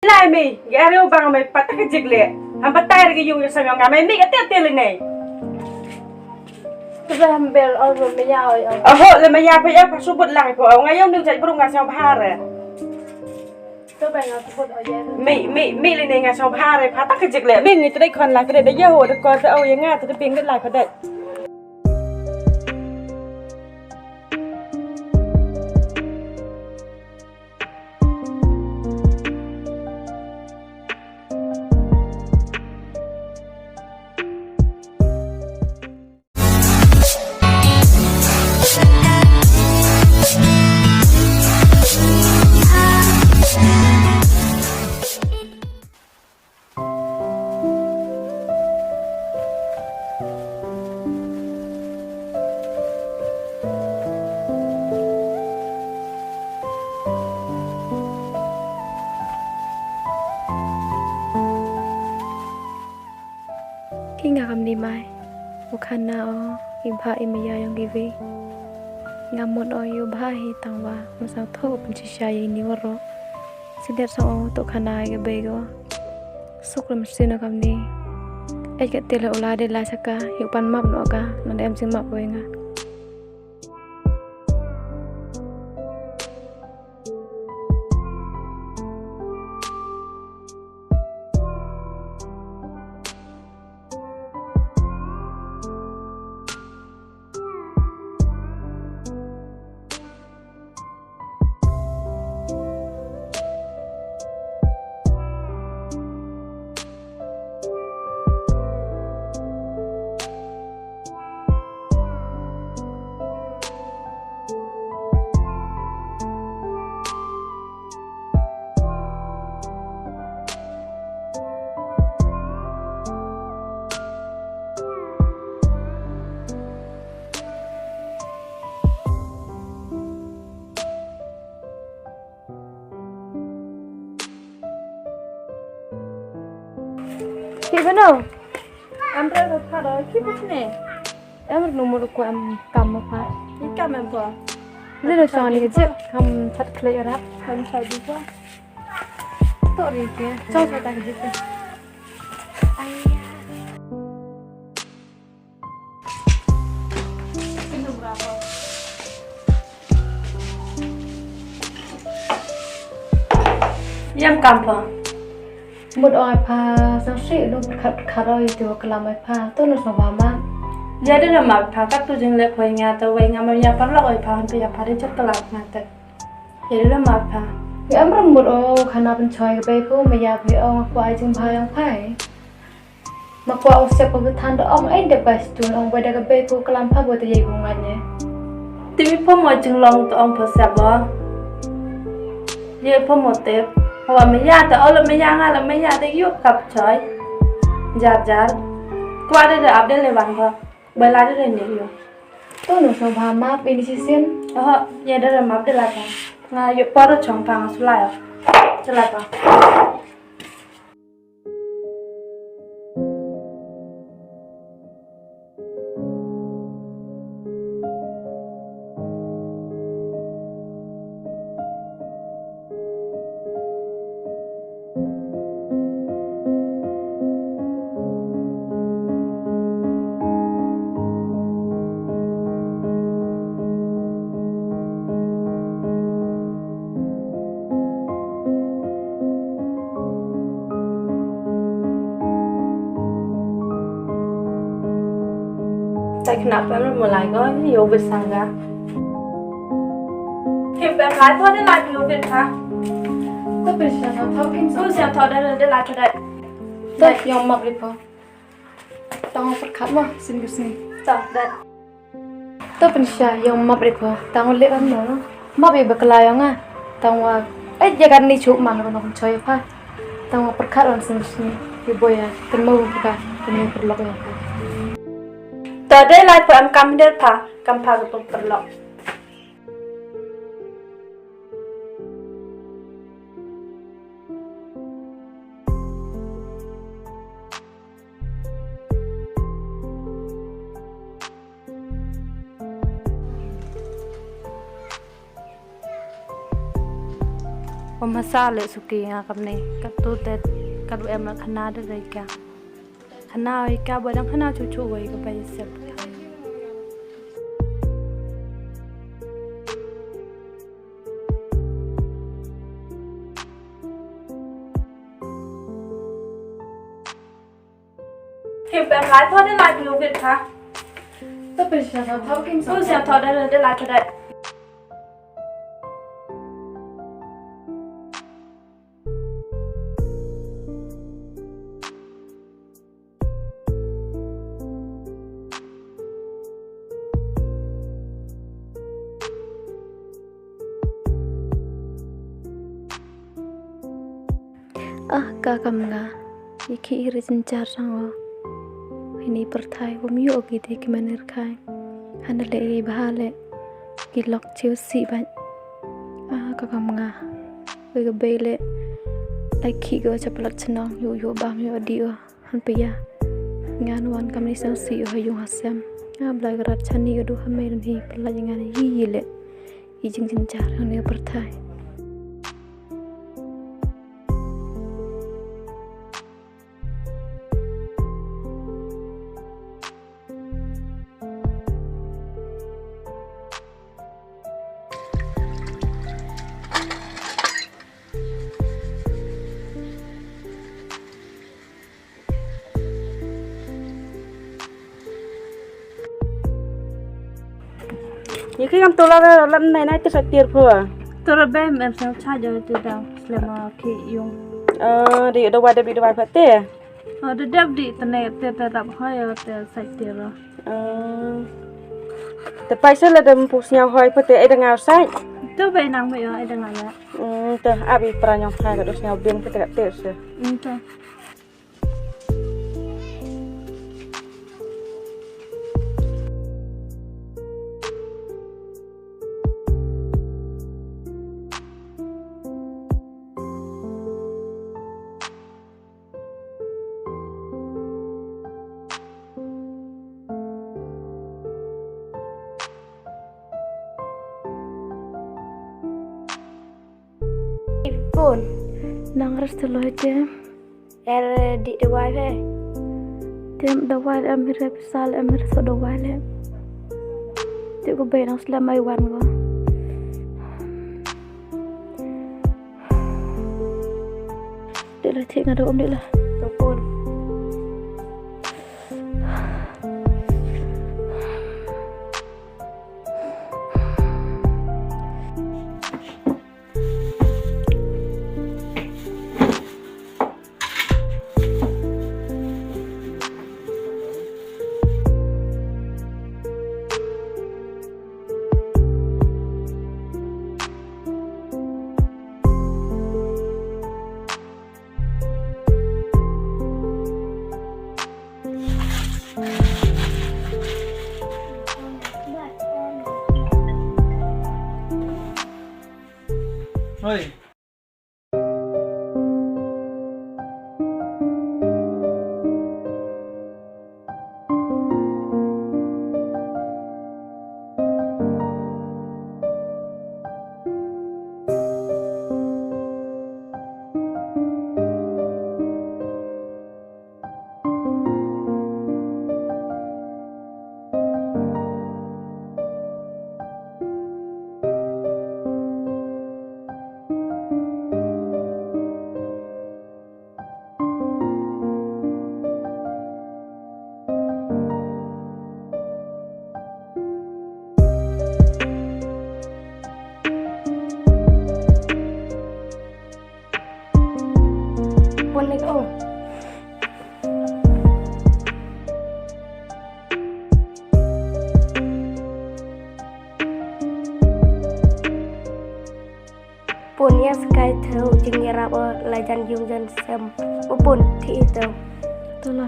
Lai mi, garo bang may patak jigle. Ang patay rin yung sa nga may mi atet tilin Bel album maya oi. Aho, le maya pa ya pasubot lang ko. Ngayon nung sa burung nga sa bahare. To ba nga subot oi. Mi le nga sa bahare patak jigle. Mi ngi trai kon la ko de ya ho de ko sa au yang nga to ping de la ko de. Kinga kam ni mai. Bukan na o ibha imaya yang givi. Ngamon o yu bha hi tangwa masa tho By-Pynshisha ni waro. Sidet so o to khana ge bego. Sukram sino kam ni. Ai ka tele ola de la saka yu pan map no ka na dem sing map wenga. Fernando, em ra được thà đó khi bút nè, em nung một quả em cầm một phát, cái cầm em vừa, đây là tròn này chứ, không thật clear rap, không phải đi qua, tội gì kia, cho ta cái gì kia, ai cái nung ra rồi, em cầm vừa. Một oi pa sang sĩ lúc khát rồi thì cái làm oi pa tôi nó sao mà jadi dah mak pakat tu jeng lek koi ngata koi ngam ya parla koi pa hantu ya pare chat kelak ngata jadi dah mak pa cái em rong một ô khana bên chơi cái bé cô mà ya phải ông quay chừng phai ông phải mà qua ông sẽ có cái than đó ông ấy được bài tuần ông quay đây cái bé cô cái làm pa buat jadi cùng anh nhé tibi po mo jeng long tu ong pasal ba ye po mo tep hawa meya ta ola meya ngala meya ta yuk kap chơi jar jar qua đây là update lewan ba bay la đây ni yo tôi nó sao mà bên đi xin ye dah map de la ta nga yuk paro chong pang sulai celai pa tại kenapa em mulai có nhiều việc sang ra thì em lái thôi để lại nhiều việc hả tôi bên sao thao kinh tôi xem thôi để lại cho đây tôi yong mặc đi po tao phát khát mà xin cái gì chào đây tôi bên sao yong mặc đi po tao lệ ăn nữa mặc bị bạc lại ang à tao ấy jaga ni chụp mà nó không chơi pa tao phát khát ăn xin cái gì boy à cần mau buka cần mau perlu ya tới đây lại phải em cầm được cầm cái bông perlu masale suki ngakam ni katutet kadu em la khana de ka khana ai ka ba dang khana chu wai ka bai sep Kim em lại thôi để lại nhiều việc hả? Tôi bây giờ nó tháo kim Tôi sẽ thôi để lại cho đây. Kakam nga iki irin car sango ini perthai wamiu ogi te kimanir khai hanale ei bahale ki lok chiu si ban kakam nga we bele like ki go chapalak chnong yu bam yu dio han piya ngan wan kam ni sang si ho yu hasam blai rat chani du hame ni pla ngan yi le i jing car ne perthai Những cái tôi là lần này tôi sẽ tiền vừa. Tôi là bé em sẽ charge cho từ đầu selama khi dùng. Đi đâu đi đâu phải thế? Để đẹp đi tên này tên tập hơi tên sạch tiền rồi.แต่ไปเสร็จแล้วเดิมผู้เสียหอยพอเตะไอ้ดังเอาใส่ Tôi về nàng vậy ai đang làm vậy? แต่อาบีปลาหยองพายกับดอกเสียเบียนพอเตะเตะเสีย Thôi. Pun nang res telo je di de wai fe tem de wai amir sal amir so de wai le te ko be nang slam ai wan go de la thing ado om de la to pun Oi. Pun ni ko pun ya sky thâu chừng nhà rap là dàn dùng dần xem pun thị tàu tôi là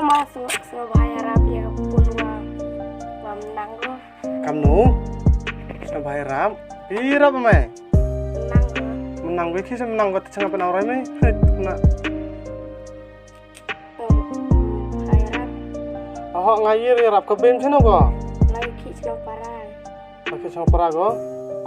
masuk sebagai Arab ya puluhan menang lo kamu sampai rap pira apa mai menang lo menang gue kisah menang gue tengah penang orang mai nak Arab oh ngayir rap ke ben sini kok lagi kicau parai pakai sama perago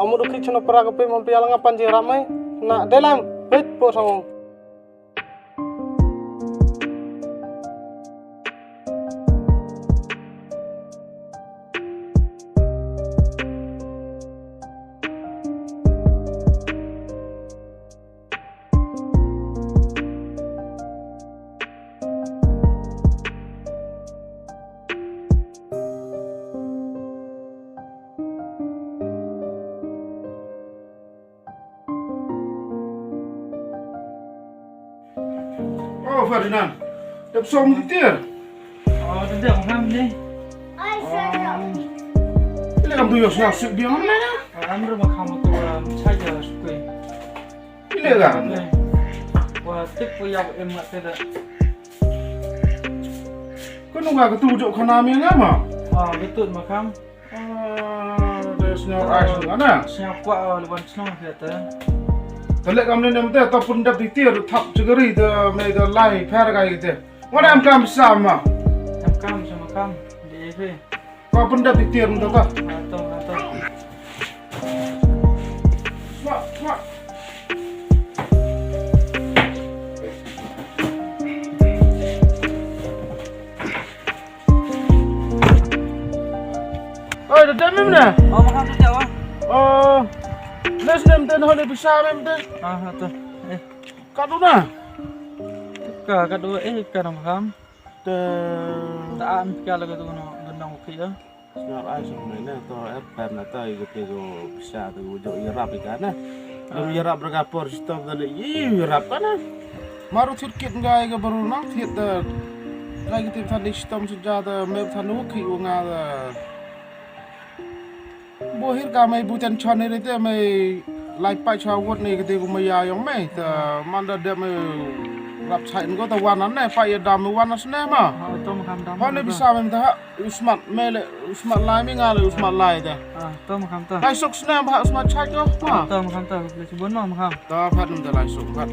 kamu dulu kicau perago pe mau piala ngapan sih rap mai nak dalam po sama Oh Fernando, dah som titir. Oh, tidak paham ni. Bila kamu tuh yang sip dia mana? Ambil macam tu saja sukai. Bila kan? Wah, tik puyah emak tidak. Kau nunggu aku tujuh kanami ngama? Ah, betul macam. Dah senyap ais mana? Siapa lepas senang kata. Kalau kamu ni nanti ataupun dah titir thap cegeri tu mereka lai pergai gitu. Mana am kamu sama? Kam sama kam di EV. Kau pun dah titir untuk kau. Atau. Smart. Oh, dah dah mana? Oh, macam tu jawab. Oh, les nem ten hole bisa mem ten. Ah, tu. Kadu na. Kedua kan macam. Tak am kalau tu gunung okey ya. Senyap ais sebenarnya atau FM atau itu bisa tu ujung irap ikan na. Kalau irap berkapur stop tadi, irap kan na. Maru thirkit ngai ke baru nak thit dah. Lagi tu tadi stop sejak dah mem thanu ki unga dah. Bohir kami bukan channel itu kami like pai chawut ni kita kumaya yang mai. Dah mana dia maiรับใช้ก็ตะวันนั้นแน่ไฟดำวันนั้นแน่มาเพราะในพิซซ่ามันจะฮะอุสมัดเมลอุสมัดลายไม่งานเลยอุสมัดลายแต่ต้มคำต้ม ลายสุกแน่มาอุสมัดใช่ก็มา ต้มคำต้มเลยชิบุนน้องคำ ตาพัดมันจะลายสุกพัด